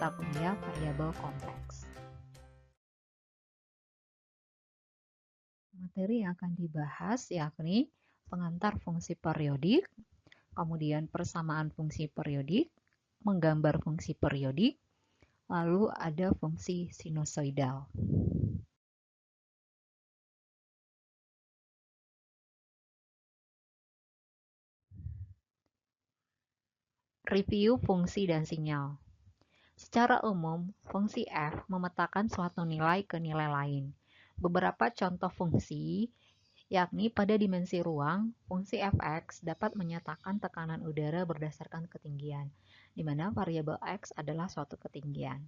mata kuliah variabel kompleks. Materi yang akan dibahas yakni pengantar fungsi periodik, kemudian persamaan fungsi periodik, menggambar fungsi periodik, lalu ada fungsi sinusoidal. Review fungsi dan sinyal. Secara umum, fungsi f memetakan suatu nilai ke nilai lain. Beberapa contoh fungsi, yakni pada dimensi ruang, fungsi fx dapat menyatakan tekanan udara berdasarkan ketinggian, di mana variabel x adalah suatu ketinggian.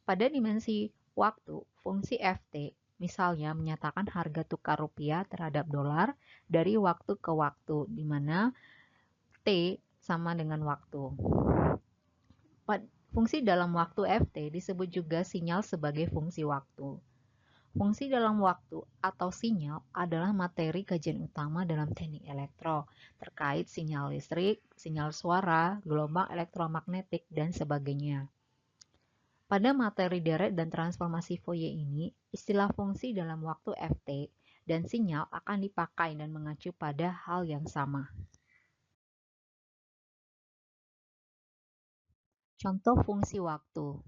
Pada dimensi waktu, fungsi ft misalnya menyatakan harga tukar rupiah terhadap dolar dari waktu ke waktu, di mana t sama dengan waktu. Fungsi dalam waktu ft disebut juga sinyal sebagai fungsi waktu. Fungsi dalam waktu atau sinyal adalah materi kajian utama dalam teknik elektro, terkait sinyal listrik, sinyal suara, gelombang elektromagnetik, dan sebagainya. Pada materi deret dan transformasi Fourier ini, istilah fungsi dalam waktu ft dan sinyal akan dipakai dan mengacu pada hal yang sama. Contoh fungsi waktu.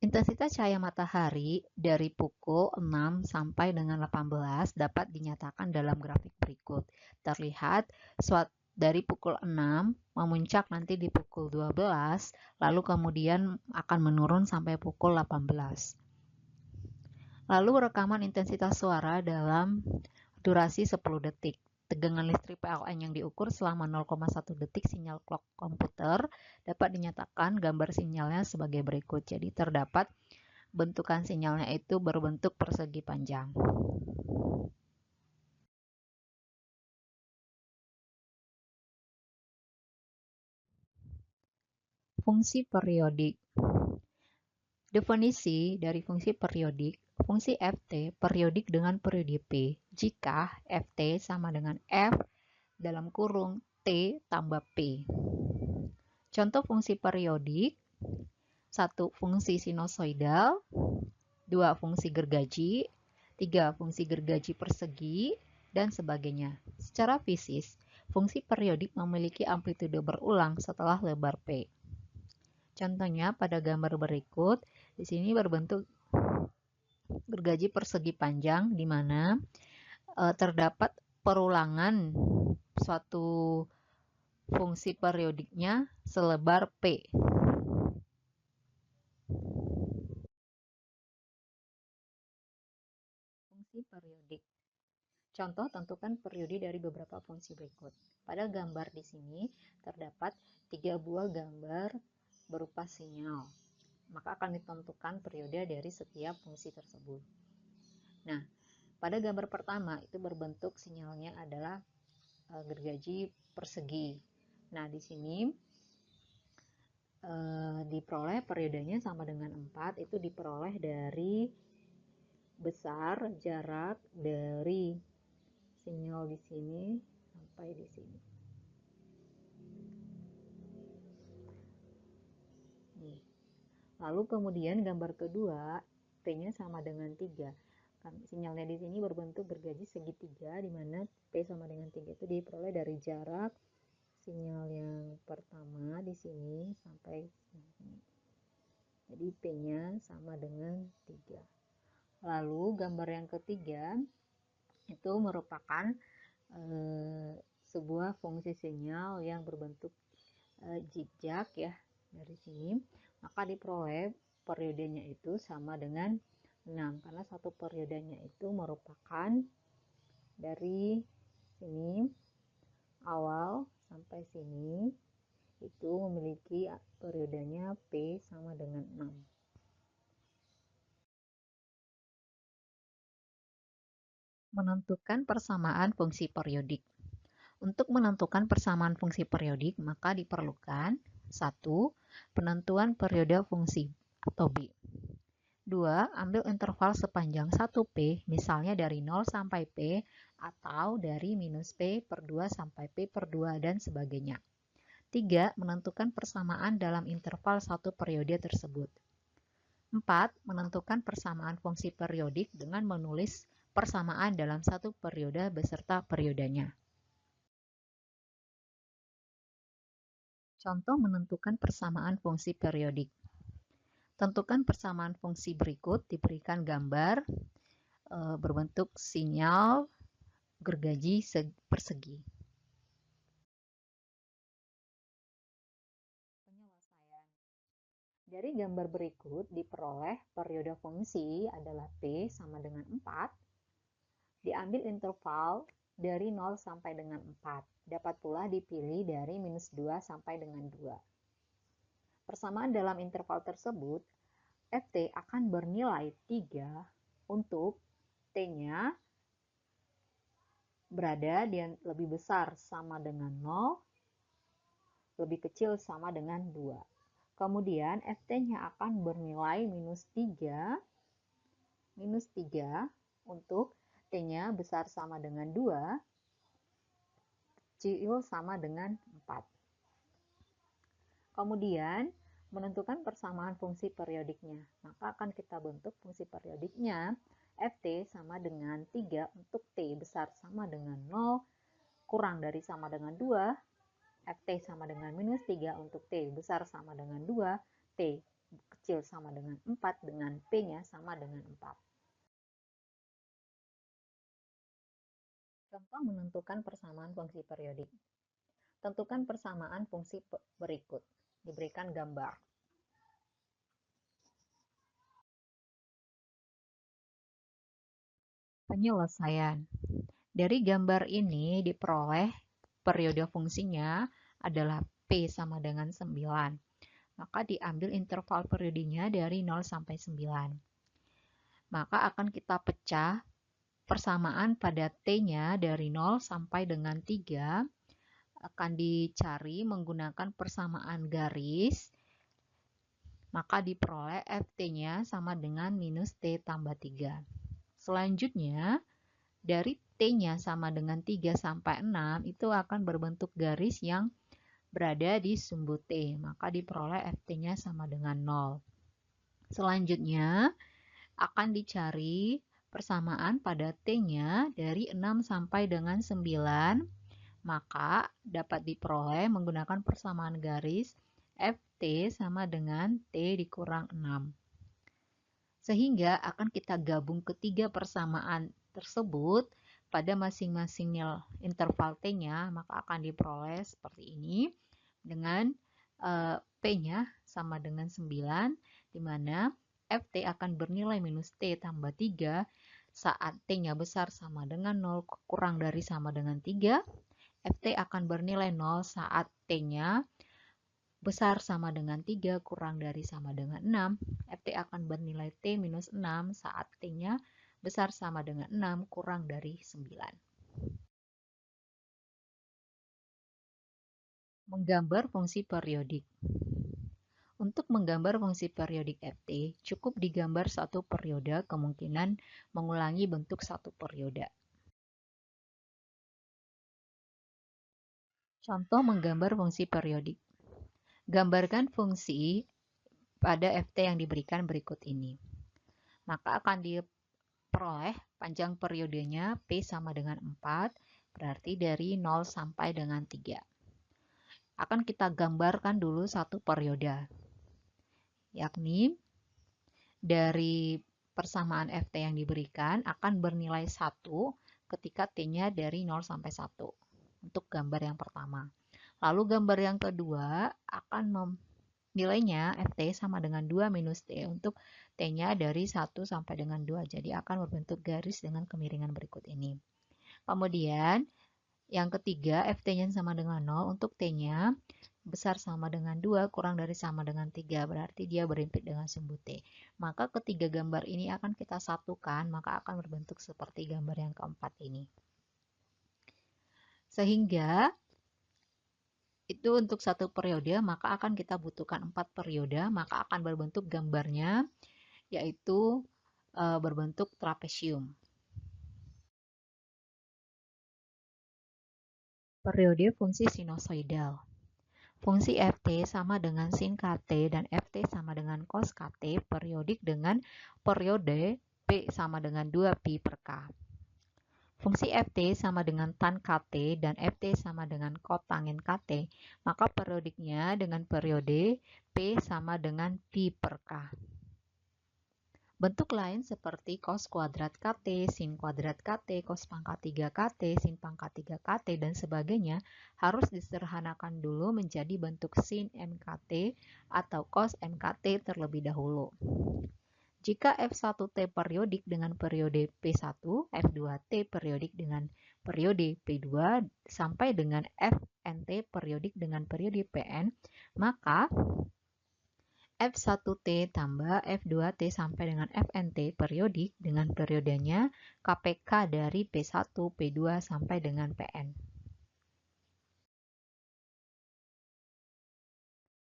Intensitas cahaya matahari dari pukul 6 sampai dengan 18 dapat dinyatakan dalam grafik berikut. Terlihat dari pukul 6 memuncak nanti di pukul 12, lalu kemudian akan menurun sampai pukul 18. Lalu rekaman intensitas suara dalam durasi 10 detik. Tegangan listrik PLN yang diukur selama 0,1 detik sinyal clock komputer dapat dinyatakan gambar sinyalnya sebagai berikut. Jadi terdapat bentukan sinyalnya itu berbentuk persegi panjang. Fungsi periodik. Definisi dari fungsi periodik. Fungsi ft periodik dengan periode p jika ft sama dengan f dalam kurung t tambah p. Contoh fungsi periodik: 1. Fungsi sinusoidal, 2. Fungsi gergaji, 3. Fungsi gergaji persegi, dan sebagainya. Secara fisis, fungsi periodik memiliki amplitude berulang setelah lebar p. Contohnya pada gambar berikut, di sini berbentuk gergaji persegi panjang di mana terdapat perulangan suatu fungsi periodiknya selebar P. Fungsi periodik. Contoh, tentukan periode dari beberapa fungsi berikut. Pada gambar di sini terdapat 3 buah gambar berupa sinyal. Maka akan ditentukan periode dari setiap fungsi tersebut. Nah, pada gambar pertama itu berbentuk sinyalnya adalah gergaji persegi. Nah, di sini diperoleh periodenya sama dengan 4, itu diperoleh dari besar jarak dari sinyal di sini sampai di sini. Nih. Lalu kemudian gambar kedua, P-nya sama dengan 3. Sinyalnya di sini berbentuk gergaji segitiga, di mana P sama dengan 3 itu diperoleh dari jarak sinyal yang pertama di sini sampai sini. Jadi P-nya sama dengan 3. Lalu gambar yang ketiga itu merupakan sebuah fungsi sinyal yang berbentuk zigzag ya dari sini, maka diperoleh periodenya itu sama dengan 6 karena satu periodenya itu merupakan dari sini awal sampai sini itu memiliki periodenya P sama dengan 6. Menentukan persamaan fungsi periodik. Untuk menentukan persamaan fungsi periodik, maka diperlukan 1. Penentuan periode fungsi atau B. 2. Ambil interval sepanjang 1P, misalnya dari 0 sampai P, atau dari minus P per 2 sampai P per 2, dan sebagainya. 3. Menentukan persamaan dalam interval satu periode tersebut. 4. Menentukan persamaan fungsi periodik dengan menulis persamaan dalam satu periode beserta periodenya. Contoh menentukan persamaan fungsi periodik. Tentukan persamaan fungsi berikut, diberikan gambar berbentuk sinyal gergaji persegi. Penyelesaian. Dari gambar berikut diperoleh periode fungsi adalah P sama dengan 4. Diambil interval dari 0 sampai dengan 4. Dapat pula dipilih dari minus 2 sampai dengan 2. Persamaan dalam interval tersebut, Ft akan bernilai 3 untuk T-nya berada di lebih besar sama dengan 0, lebih kecil sama dengan 2. Kemudian Ft-nya akan bernilai minus 3 untuk T-nya besar sama dengan 2, kecil sama dengan 4. Kemudian, menentukan persamaan fungsi periodiknya. Maka akan kita bentuk fungsi periodiknya Ft sama dengan 3 untuk T besar sama dengan 0, kurang dari sama dengan 2, Ft sama dengan minus 3 untuk T besar sama dengan 2, T kecil sama dengan 4, dengan P-nya sama dengan 4. Contoh menentukan persamaan fungsi periodik. Tentukan persamaan fungsi berikut. Diberikan gambar. Penyelesaian. Dari gambar ini diperoleh periode fungsinya adalah P sama dengan 9. Maka diambil interval periodenya dari 0 sampai 9. Maka akan kita pecah persamaan pada T-nya dari 0 sampai dengan 3 akan dicari menggunakan persamaan garis, maka diperoleh Ft-nya sama dengan minus T tambah 3. Selanjutnya, dari T-nya sama dengan 3 sampai 6 itu akan berbentuk garis yang berada di sumbu T, maka diperoleh Ft-nya sama dengan 0. Selanjutnya, akan dicari persamaan pada T-nya dari 6 sampai dengan 9, maka dapat diperoleh menggunakan persamaan garis Ft sama dengan T dikurang 6. Sehingga akan kita gabung ketiga persamaan tersebut pada masing-masing interval T-nya, maka akan diperoleh seperti ini dengan P-nya sama dengan 9, di mana Ft akan bernilai minus T tambah 3 saat T-nya besar sama dengan 0 kurang dari sama dengan 3. Ft akan bernilai 0 saat T-nya besar sama dengan 3 kurang dari sama dengan 6. Ft akan bernilai T minus 6 saat T-nya besar sama dengan 6 kurang dari 9. Menggambar fungsi periodik. Untuk menggambar fungsi periodik Ft, cukup digambar satu periode, kemungkinan mengulangi bentuk satu periode. Contoh menggambar fungsi periodik. Gambarkan fungsi pada Ft yang diberikan berikut ini. Maka akan diperoleh panjang periodenya P sama dengan 4, berarti dari 0 sampai dengan 3. Akan kita gambarkan dulu satu periode, yakni dari persamaan Ft yang diberikan akan bernilai 1 ketika T-nya dari 0 sampai 1 untuk gambar yang pertama. Lalu gambar yang kedua akan nilainya Ft sama dengan 2 minus T untuk T-nya dari 1 sampai dengan 2. Jadi akan berbentuk garis dengan kemiringan berikut ini. Kemudian yang ketiga Ft-nya sama dengan 0 untuk T-nya besar sama dengan 2 kurang dari sama dengan 3, berarti dia berimpit dengan sumbu T. Maka ketiga gambar ini akan kita satukan, maka akan berbentuk seperti gambar yang keempat ini. Sehingga itu untuk satu periode, maka akan kita butuhkan 4 periode, maka akan berbentuk gambarnya, yaitu berbentuk trapesium. Periode fungsi sinusoidal. Fungsi Ft sama dengan sin Kt dan Ft sama dengan cos Kt periodik dengan periode P sama dengan 2pi per K. Fungsi Ft sama dengan tan Kt dan Ft sama dengan kotangen Kt, maka periodiknya dengan periode P sama dengan pi per K. Bentuk lain seperti cos kuadrat Kt, sin kuadrat Kt, cos pangkat 3 Kt, sin pangkat 3 Kt, dan sebagainya harus disederhanakan dulu menjadi bentuk sin MKT atau cos MKT terlebih dahulu. Jika F1T periodik dengan periode P1, F2T periodik dengan periode P2, sampai dengan Fnt periodik dengan periode Pn, maka F1T tambah F2T sampai dengan Fnt periodik dengan periodenya KPK dari P1, P2 sampai dengan Pn.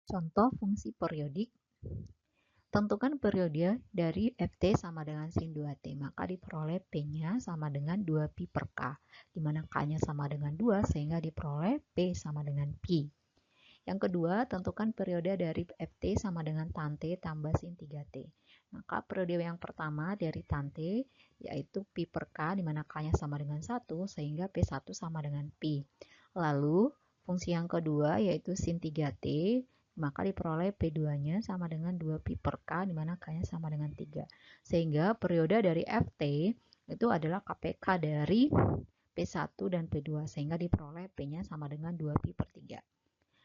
Contoh fungsi periodik. Tentukan periode dari Ft sama dengan sin 2T, maka diperoleh P-nya sama dengan 2pi per K, di mana K-nya sama dengan 2 sehingga diperoleh P sama dengan pi. Yang kedua, tentukan periode dari Ft sama dengan tan T tambah sin 3T. Maka periode yang pertama dari tan T yaitu pi per K, di mana K-nya sama dengan 1 sehingga P1 sama dengan pi. Lalu, fungsi yang kedua yaitu sin 3T, maka diperoleh P2-nya sama dengan 2pi per K, di mana K-nya sama dengan 3. Sehingga periode dari Ft itu adalah KPK dari P1 dan P2, sehingga diperoleh P-nya sama dengan 2pi per 3.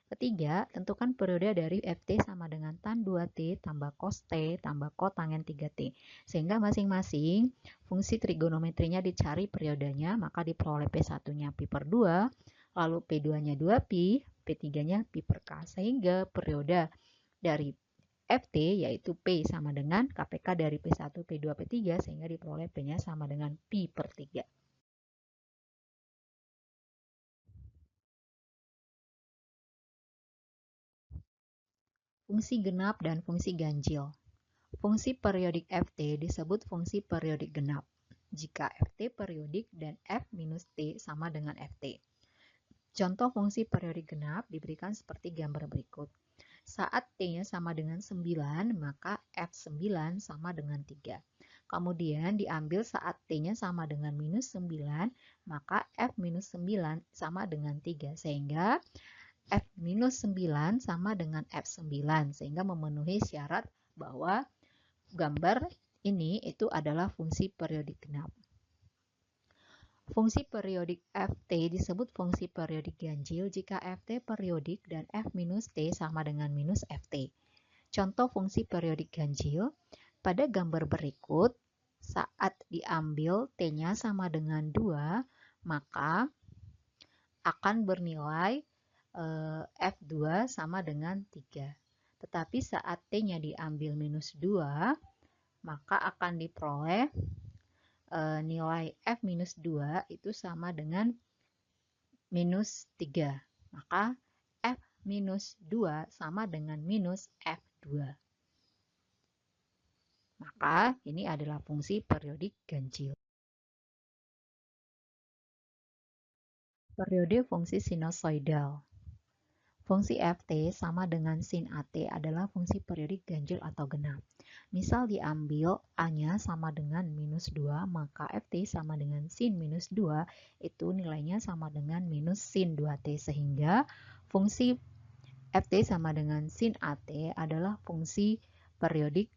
Ketiga, tentukan periode dari Ft sama dengan tan 2T tambah cos T tambah kotangen 3T. Sehingga masing-masing fungsi trigonometrinya dicari periodenya, maka diperoleh P1-nya pi per 2, lalu P2-nya 2pi, P3-nya pi per K. Sehingga periode dari Ft yaitu P sama dengan KPK dari P1, P2, P3, sehingga diperoleh P-nya sama dengan pi per 3. Fungsi genap dan fungsi ganjil. Fungsi periodik Ft disebut fungsi periodik genap jika Ft periodik dan F minus T sama dengan Ft. Contoh fungsi periodik genap diberikan seperti gambar berikut. Saat T-nya sama dengan 9, maka F9 sama dengan 3. Kemudian diambil saat T-nya sama dengan minus 9, maka F minus 9 sama dengan 3. Sehingga F minus 9 sama dengan F9. Sehingga memenuhi syarat bahwa gambar ini itu adalah fungsi periodik genap. Fungsi periodik Ft disebut fungsi periodik ganjil jika Ft periodik dan F minus T sama dengan minus Ft. Contoh fungsi periodik ganjil, pada gambar berikut, saat diambil T-nya sama dengan 2, maka akan bernilai F2 sama dengan 3. Tetapi saat T-nya diambil minus 2, maka akan diperoleh nilai F minus 2 itu sama dengan minus 3. Maka F minus 2 sama dengan minus F2. Maka ini adalah fungsi periodik ganjil. Periode fungsi sinusoidal. Fungsi Ft sama dengan sin At adalah fungsi periodik ganjil atau genap. Misal diambil A-nya sama dengan minus 2, maka Ft sama dengan sin minus 2, itu nilainya sama dengan minus sin 2T. Sehingga fungsi Ft sama dengan sin At adalah fungsi periodik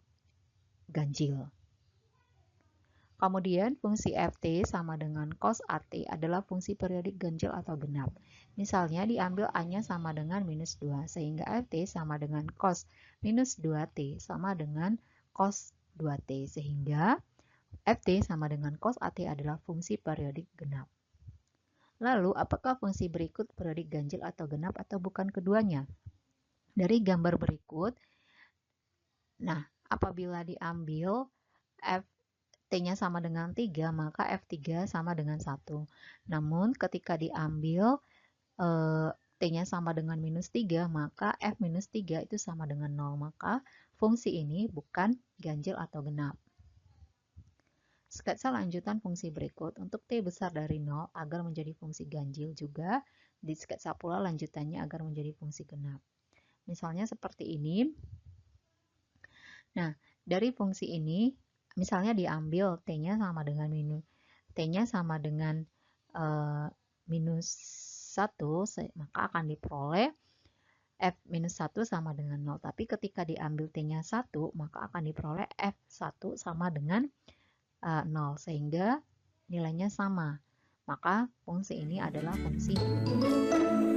ganjil. Kemudian fungsi Ft sama dengan cos At adalah fungsi periodik ganjil atau genap. Misalnya diambil A-nya sama dengan minus 2, sehingga Ft sama dengan cos minus 2T sama dengan cos 2T. Sehingga Ft sama dengan cos At adalah fungsi periodik genap. Lalu, apakah fungsi berikut periodik ganjil atau genap atau bukan keduanya? Dari gambar berikut, nah, apabila diambil T-nya sama dengan 3, maka F3 sama dengan 1. Namun ketika diambil T-nya sama dengan minus 3, maka F minus 3 itu sama dengan 0. Maka fungsi ini bukan ganjil atau genap. Sketsa lanjutan fungsi berikut. Untuk T besar dari 0 agar menjadi fungsi ganjil juga di sketsa pula lanjutannya agar menjadi fungsi genap. Misalnya seperti ini. Nah, dari fungsi ini misalnya diambil T-nya sama dengan T-nya sama dengan minus 1, maka akan diperoleh F minus 1 sama dengan 0. Tapi ketika diambil T-nya 1, maka akan diperoleh F1 sama dengan 0, sehingga nilainya sama. Maka fungsi ini adalah fungsi unit.